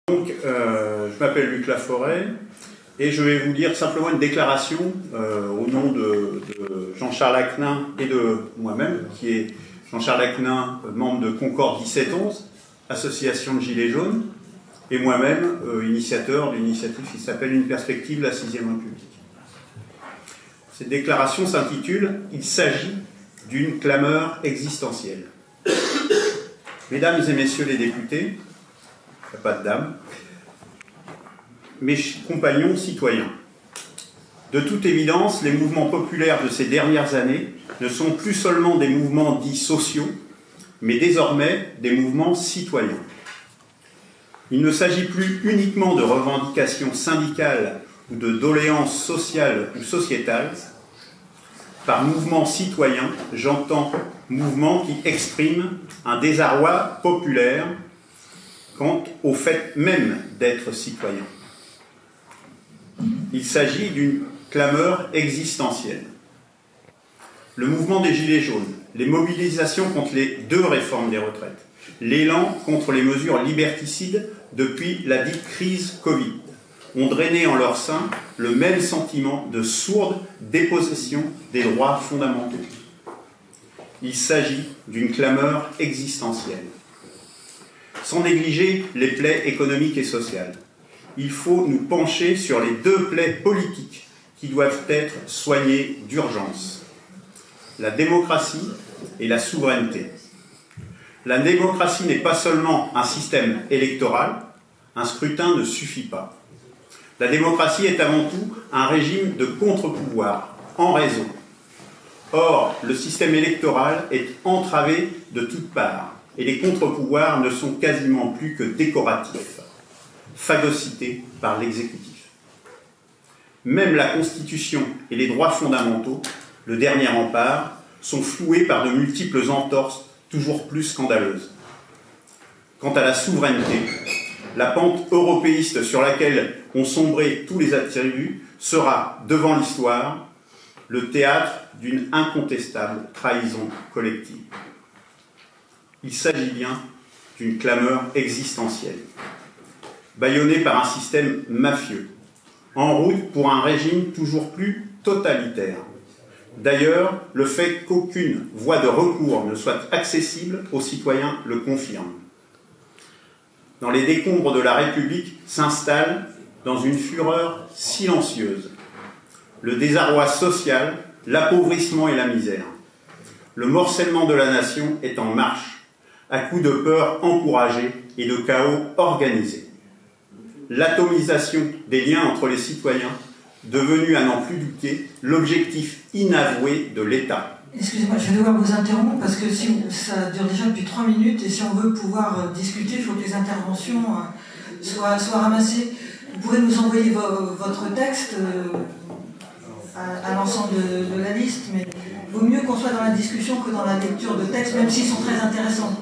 Donc, je m'appelle Luc Laforêt et je vais vous lire simplement une déclaration au nom de Jean-Charles Acquenin et de moi-même, qui est Jean-Charles Acquenin, membre de Concorde 1711, association de Gilets jaunes, et moi-même, initiateur d'une initiative qui s'appelle Une perspective, la 6e République. Cette déclaration s'intitule « Il s'agit d'une clameur existentielle ». Mesdames et messieurs les députés, il n'y a pas de dames, mes compagnons citoyens, de toute évidence, les mouvements populaires de ces dernières années ne sont plus seulement des mouvements dits sociaux, mais désormais des mouvements citoyens. Il ne s'agit plus uniquement de revendications syndicales ou de doléances sociales ou sociétales. Par mouvement citoyen, j'entends mouvement qui exprime un désarroi populaire quant au fait même d'être citoyen. Il s'agit d'une clameur existentielle. Le mouvement des Gilets jaunes, les mobilisations contre les deux réformes des retraites, l'élan contre les mesures liberticides depuis la dite crise Covid, ont drainé en leur sein le même sentiment de sourde dépossession des droits fondamentaux. Il s'agit d'une clameur existentielle. Sans négliger les plaies économiques et sociales, il faut nous pencher sur les deux plaies politiques qui doivent être soignées d'urgence: la démocratie et la souveraineté. La démocratie n'est pas seulement un système électoral, un scrutin ne suffit pas. La démocratie est avant tout un régime de contre-pouvoir, en réseau. Or, le système électoral est entravé de toutes parts, et les contre-pouvoirs ne sont quasiment plus que décoratifs, phagocytés par l'exécutif. Même la Constitution et les droits fondamentaux, le dernier rempart, sont floués par de multiples entorses toujours plus scandaleuses. Quant à la souveraineté, la pente européiste sur laquelle ont sombré tous les attributs sera, devant l'histoire, le théâtre d'une incontestable trahison collective. Il s'agit bien d'une clameur existentielle, bâillonnée par un système mafieux, en route pour un régime toujours plus totalitaire. D'ailleurs, le fait qu'aucune voie de recours ne soit accessible aux citoyens le confirme. Dans les décombres de la République s'installe, dans une fureur silencieuse, le désarroi social, l'appauvrissement et la misère. Le morcellement de la nation est en marche, à coups de peur encouragée et de chaos organisé. L'atomisation des liens entre les citoyens, devenu à n'en plus douter l'objectif inavoué de l'État. Excusez-moi, je vais devoir vous interrompre parce que ça dure déjà depuis 3 minutes et si on veut pouvoir discuter, il faut que les interventions soient ramassées. Vous pourrez nous envoyer votre texte à l'ensemble de la liste, mais il vaut mieux qu'on soit dans la discussion que dans la lecture de textes, même s'ils sont très intéressants.